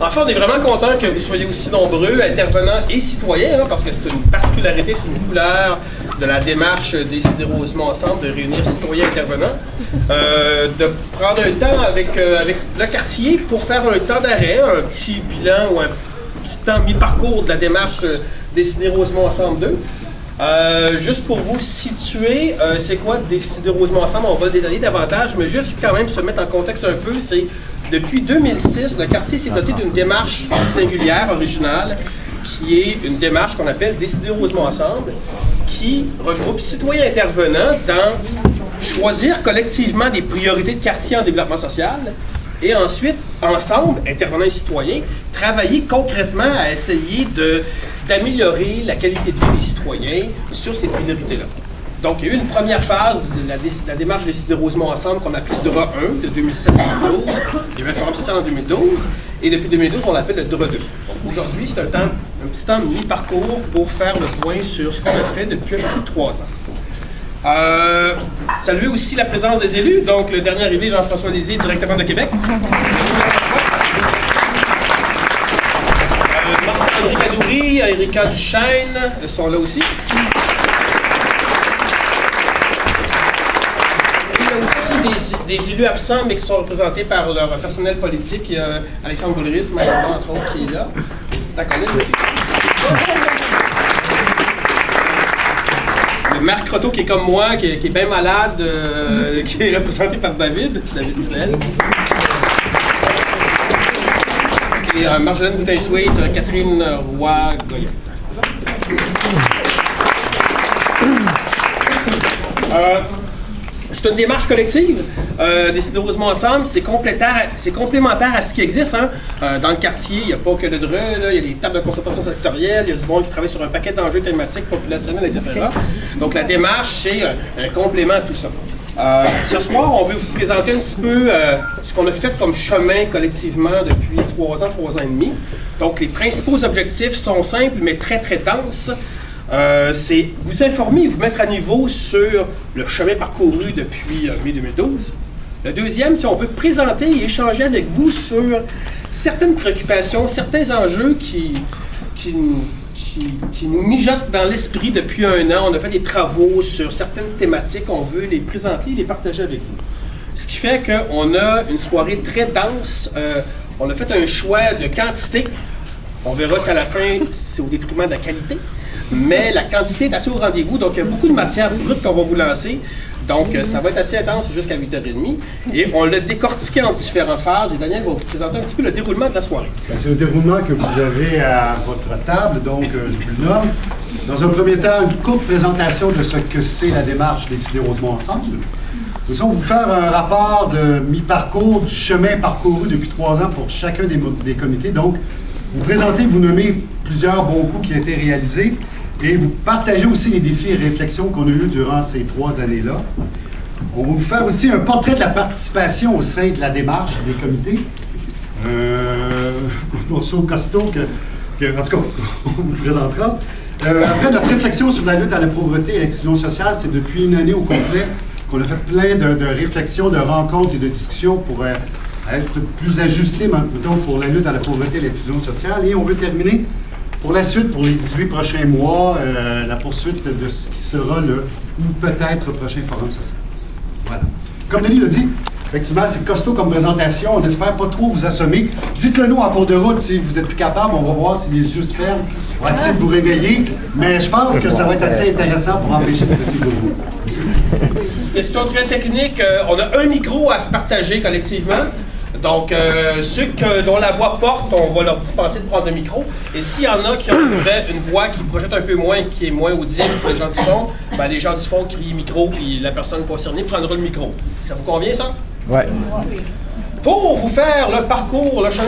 Enfin, on est vraiment content que vous soyez aussi nombreux, intervenants et citoyens, hein, parce que c'est une particularité, c'est une couleur de la démarche Décidez-Rosemont ensemble, de réunir citoyens et intervenants, de prendre un temps avec le quartier pour faire un temps d'arrêt, un petit bilan ou un petit temps mi-parcours de la démarche Décidez-Rosemont ensemble 2. Juste pour vous situer, c'est quoi Décidez-Rosemont ensemble? On va le détailler davantage, mais juste quand même se mettre en contexte un peu, c'est depuis 2006, le quartier s'est doté d'une démarche singulière, originale, qui est une démarche qu'on appelle Décidez-Rosemont ensemble, qui regroupe citoyens intervenants dans choisir collectivement des priorités de quartier en développement social et ensuite, ensemble, intervenants et citoyens, travailler concrètement à essayer d'améliorer la qualité de vie des citoyens sur ces priorités-là. Donc, il y a eu une première phase de la démarche Décidez-Rosemont ensemble qu'on appelle DRA 1, de 2006 à 2012. Il y avait un forum social en 2012. Et depuis 2012, on l'appelle le DRA 2. Donc, aujourd'hui, c'est un petit temps mi-parcours pour faire le point sur ce qu'on a fait depuis un peu plus de 3 ans. Saluer aussi la présence des élus. Donc, le dernier arrivé, Jean-François Lézy, directement de Québec. Marc-André Badouri, Erika Duchesne sont là aussi. Il y a aussi des élus absents, mais qui sont représentés par leur personnel politique. Il y a Alexandre Boulris, entre autres, qui est là. T'en connais aussi. Marc Croteau, qui est comme moi, qui est bien malade, qui est représenté par David Tinel. Et Marjolaine Boutin-Sweet, Catherine Roy-Goyen. C'est une démarche collective. Décidez-Rosemont ensemble, c'est complémentaire à ce qui existe. Hein. Dans le quartier, il n'y a pas que le DRE, il y a des tables de concertation sectorielle, il y a du monde qui travaille sur un paquet d'enjeux thématiques, populationnels, etc. Donc la démarche, c'est un complément à tout ça. Ce soir, on veut vous présenter un petit peu ce qu'on a fait comme chemin collectivement depuis 3 ans et demi. Donc les principaux objectifs sont simples, mais très très denses. C'est vous informer et vous mettre à niveau sur le chemin parcouru depuis mai 2012. Le deuxième, c'est on veut présenter et échanger avec vous sur certaines préoccupations, certains enjeux qui nous mijotent dans l'esprit depuis 1 an. On a fait des travaux sur certaines thématiques, on veut les présenter et les partager avec vous. Ce qui fait qu'on a une soirée très dense. On a fait un choix de quantité. On verra si à la fin, c'est au détriment de la qualité. Mais la quantité est assez au rendez-vous, donc il y a beaucoup de matière brute qu'on va vous lancer. Donc ça va être assez intense jusqu'à 8h30. Et on l'a décortiqué en différentes phases. Et Daniel va vous présenter un petit peu le déroulement de la soirée. C'est le déroulement que vous avez à votre table, donc je vous le nomme. Dans un premier temps, une courte présentation de ce que c'est la démarche Décidez-Rosemont ensemble. Nous allons vous faire un rapport de mi-parcours du chemin parcouru depuis 3 ans pour chacun des comités. Donc, vous présentez, vous nommez plusieurs bons coups qui ont été réalisés. Et vous partagez aussi les défis et réflexions qu'on a eus durant ces 3 années-là. On va vous faire aussi un portrait de la participation au sein de la démarche des comités. Un morceau costaud en tout cas, on vous présentera. Après notre réflexion sur la lutte à la pauvreté et à l'exclusion sociale, c'est depuis une année au complet qu'on a fait plein de réflexions, de rencontres et de discussions pour être plus ajustés, mettons, pour la lutte à la pauvreté et l'exclusion sociale. Et on veut terminer pour la suite, pour les 18 prochains mois, la poursuite de ce qui sera le, ou peut-être, prochain forum social. Voilà. Comme Denis l'a dit, effectivement, c'est costaud comme présentation. On n'espère pas trop vous assommer. Dites-le nous en cours de route si vous n'êtes plus capable. On va voir si les yeux se ferment. On va essayer de vous réveiller. Mais je pense que ça va être assez intéressant pour empêcher de passer de vous. Question très technique. On a un micro à se partager collectivement. Donc, ceux dont la voix porte, on va leur dispenser de prendre le micro. Et s'il y en a qui ont une voix qui projette un peu moins, qui est moins audible que les gens du fond, ben les gens du fond crient micro, puis la personne concernée prendra le micro. Ça vous convient, ça? Ouais. Pour vous faire le parcours, le chemin